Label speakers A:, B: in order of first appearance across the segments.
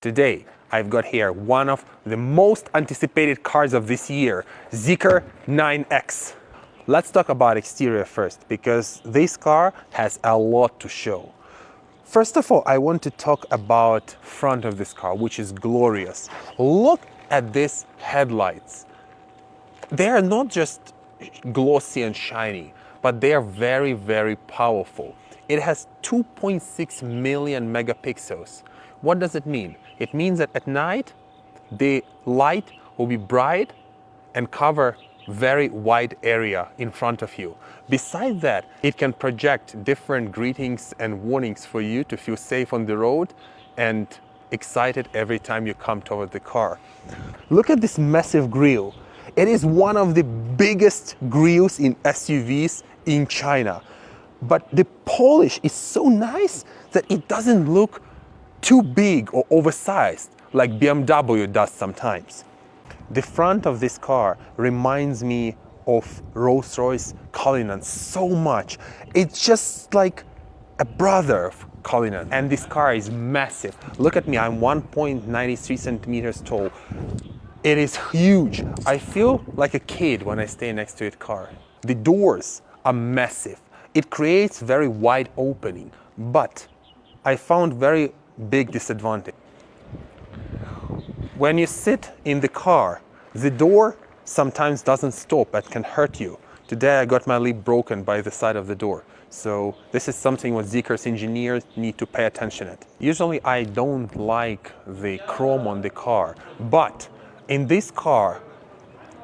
A: Today, I've got here one of the most anticipated cars of this year, Zeker 9X. Let's talk about exterior first, because this car has a lot to show. First of all, I want to talk about front of this car, which is glorious. Look at these headlights. They are not just glossy and shiny, but they are very, very powerful. It has 2.6 million megapixels. What does it mean? It means that at night, the light will be bright and cover very wide area in front of you. Besides that, it can project different greetings and warnings for you to feel safe on the road and excited every time you come toward the car. Look at this massive grille. It is one of the biggest grilles in SUVs in China. But the polish is so nice that it doesn't look too big or oversized like BMW does sometimes. The front of this car reminds me of Rolls-Royce Cullinan so much. It's just like a brother of Cullinan. And this car is massive. Look at me, I'm 1.93 centimeters tall. It is huge. I feel like a kid when I stay next to the car. The doors are massive. It creates very wide opening, but I found very big disadvantage. When you sit in the car, the door sometimes doesn't stop and can hurt you. Today I got my lip broken by the side of the door. So this is something what Zeker's engineers need to pay attention at. Usually I don't like the chrome on the car, but in this car,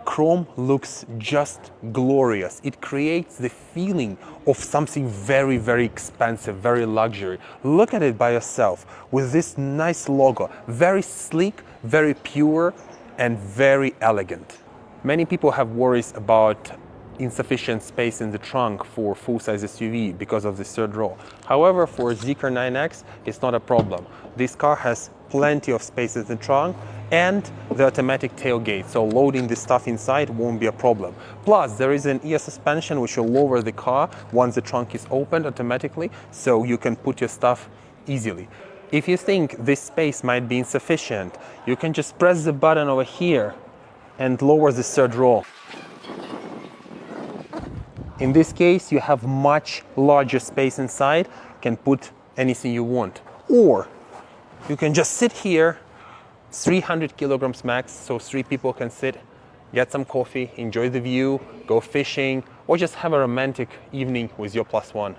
A: chrome looks just glorious. It creates the feeling of something very, very expensive, very luxury. Look at it by yourself with this nice logo, very sleek, very pure, and very elegant. Many people have worries about insufficient space in the trunk for full-size SUV because of the third row. However, for Zeker 9X, it's not a problem. This car has plenty of space in the trunk and the automatic tailgate, so loading the stuff inside won't be a problem. Plus, there is an ear suspension which will lower the car once the trunk is opened automatically, so you can put your stuff easily. If you think this space might be insufficient, you can just press the button over here and lower the third row. In this case, you have much larger space inside, can put anything you want. Or you can just sit here, 300 kilograms max, so 3 people can sit, get some coffee, enjoy the view, go fishing, or just have a romantic evening with your +1.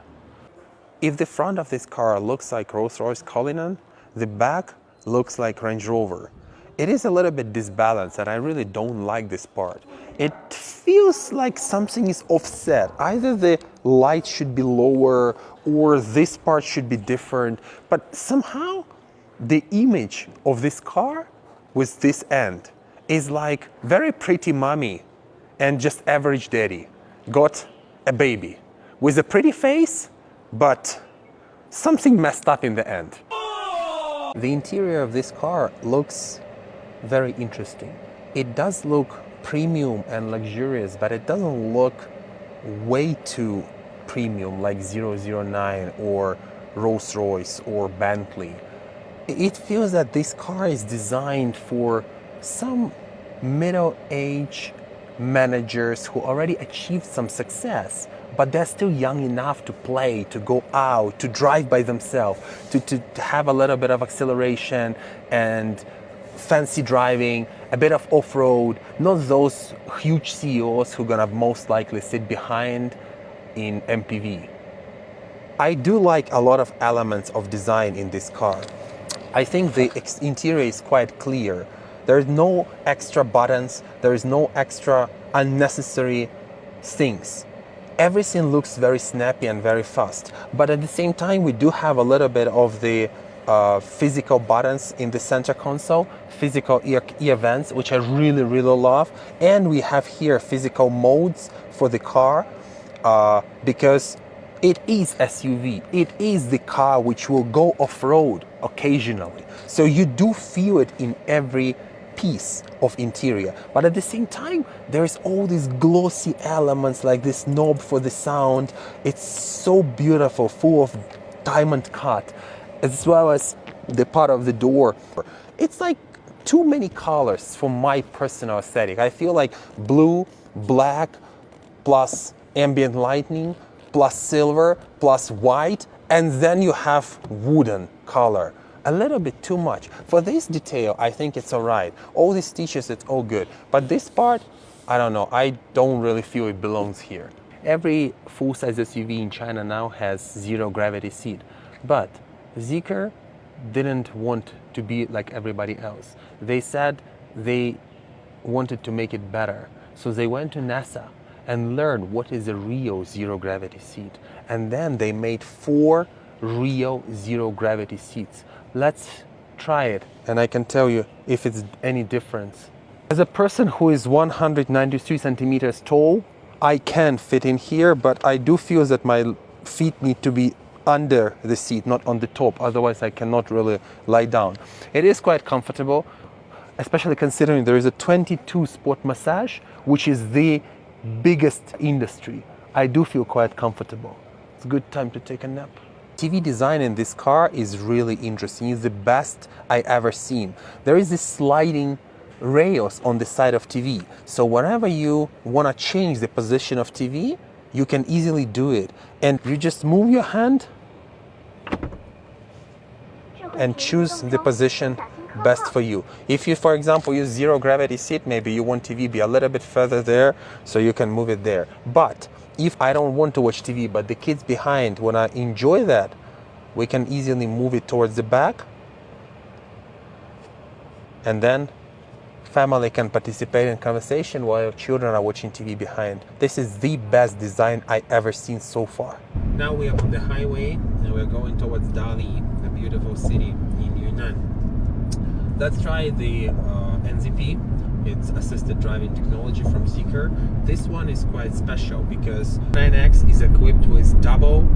A: If the front of this car looks like Rolls-Royce Cullinan, the back looks like Range Rover. It is a little bit disbalanced and I really don't like this part. It feels like something is offset. Either the light should be lower or this part should be different, but somehow the image of this car with this end is like very pretty mommy and just average daddy got a baby with a pretty face, but something messed up in the end. The interior of this car looks very interesting. It does look premium and luxurious, but it doesn't look way too premium like 009 or Rolls-Royce or Bentley. It feels that this car is designed for some middle-aged managers who already achieved some success, but they're still young enough to play, to go out, to drive by themselves, to have a little bit of acceleration and fancy driving, a bit of off-road, not those huge CEOs who are gonna most likely sit behind in MPV. I do like a lot of elements of design in this car. I think the interior is quite clear. There is no extra buttons, there is no extra unnecessary things. Everything looks very snappy and very fast, but at the same time we do have a little bit of the physical buttons in the center console, physical ear vents, which I really, really love. And we have here physical modes for the car because it is SUV. It is the car which will go off-road occasionally. So you do feel it in every piece of interior. But at the same time, there's all these glossy elements like this knob for the sound. It's so beautiful, full of diamond cut, as well as the part of the door. It's like too many colors for my personal aesthetic. I feel like blue, black, plus ambient lighting, plus silver, plus white, and then you have wooden color. A little bit too much. For this detail, I think it's all right. All these stitches, it's all good. But this part, I don't know. I don't really feel it belongs here. Every full-size SUV in China now has zero gravity seat. But Zeker didn't want to be like everybody else. They said they wanted to make it better. So they went to NASA and learned what is a real zero gravity seat. And then they made 4 real zero gravity seats. Let's try it, and I can tell you if it's any difference. As a person who is 193 centimeters tall, I can fit in here, but I do feel that my feet need to be under the seat, not on the top. Otherwise, I cannot really lie down. It is quite comfortable, especially considering there is a 22 spot massage, which is the biggest industry. I do feel quite comfortable. It's a good time to take a nap. TV design in this car is really interesting. It's the best I ever seen. There is this sliding rails on the side of TV. So whenever you want to change the position of TV, you can easily do it. And you just move your hand and choose the position best for you. If you, for example, use zero gravity seat, maybe you want TV be a little bit further there, so you can move it there. But if I don't want to watch TV, but the kids behind want to enjoy that, we can easily move it towards the back, and then family can participate in conversation while children are watching TV behind. This is the best design I ever seen so far. Now we are on the highway and we're going towards Dali, a beautiful city in Yunnan. Let's try the NZP. It's assisted driving technology from Zeker. This one is quite special because 9X is equipped with double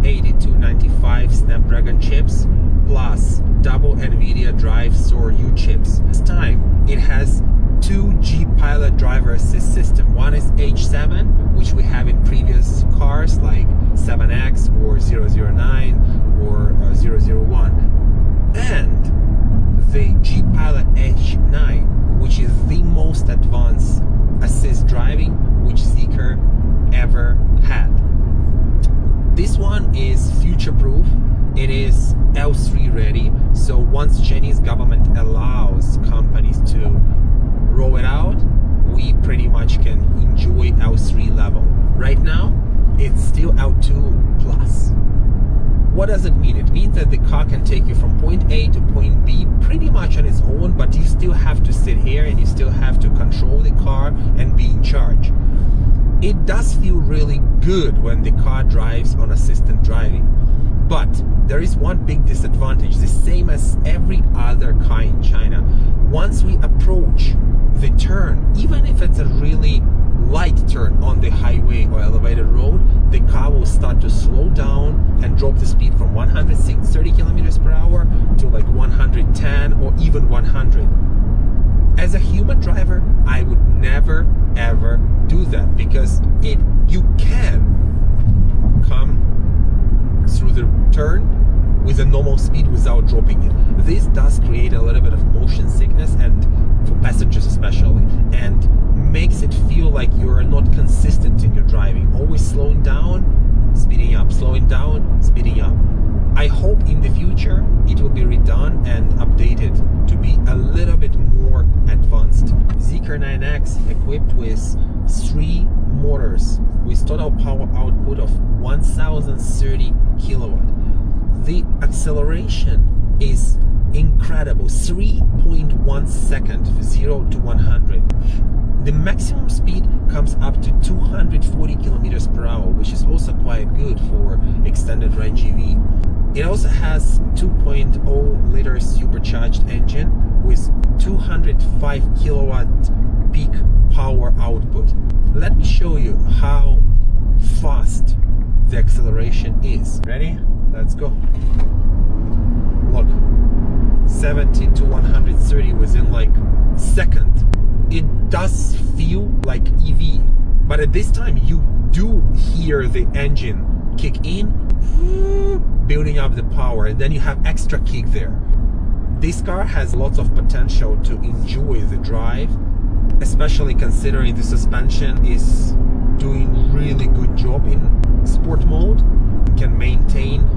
A: 8295 Snapdragon chips plus double NVIDIA Drive Thor U chips. This time it has 2 G-Pilot driver assist system. One is H7, which we have in previous cars like 7X or 009 or 001, and the G-Pilot H9, which is the most advanced assist driving which Zeker ever had. This one is future-proof. It is L3 ready, so once Chinese government allows companies to roll it out, we pretty much can enjoy L3 level. Right now, it's still L2 plus. What does it mean? It means that the car can take you from point A to point B pretty much on its own, but you still have to sit here and you still have to control the car and be in charge. It does feel really good when the car drives on assistant driving, but there is one big disadvantage, the same as every other car in China. Once we approach the turn, even if it's a really light turn on the highway or elevated road, the car will start to slow down and drop the speed from 130 kilometers per hour to like 110 or even 100. As a human driver, I would never ever do that, because you can come through the turn with a normal speed without dropping it. This does create a little bit of motion sickness, and for passengers especially, and makes it feel like you're not consistent in your driving, always slowing down, speeding up, slowing down, speeding up. I hope in the future it will be redone and updated to be a little bit more advanced. Zeker 9 X equipped with 3 motors with total power output of 1030 kilowatt. The acceleration is incredible, 3.1 seconds from 0 to 100. The maximum speed comes up to 240 kilometers per hour, which is also quite good for extended range EV. It also has 2.0 liter supercharged engine with 205 kilowatt peak power output. Let me show you how fast the acceleration is. Ready? Let's go. Look, 70 to 130 within like second. It does feel like EV, but at this time you do hear the engine kick in, building up the power, and then you have extra kick there. This car has lots of potential to enjoy the drive, especially considering the suspension is doing really good job in sport mode. You can maintain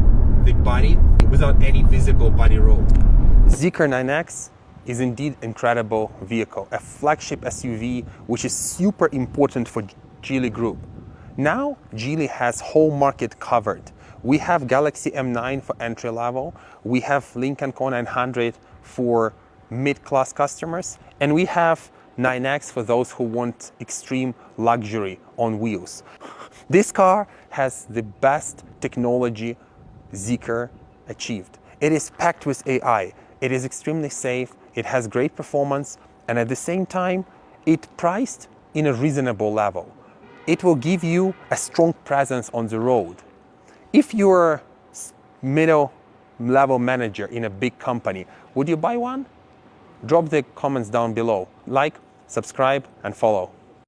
A: the body without any visible body roll. Zeker 9 X is indeed incredible vehicle, a flagship SUV which is super important for Geely Group. Now Geely has whole market covered. We have Galaxy M9 for entry level, we have Lincoln Co 900 for mid-class customers, and we have 9X for those who want extreme luxury on wheels. This car has the best technology Zeker achieved. It is packed with AI, it is extremely safe, it has great performance, and at the same time, it's priced in a reasonable level. It will give you a strong presence on the road. If you're a middle level manager in a big company, would you buy one? Drop the comments down below. Like, subscribe, and follow.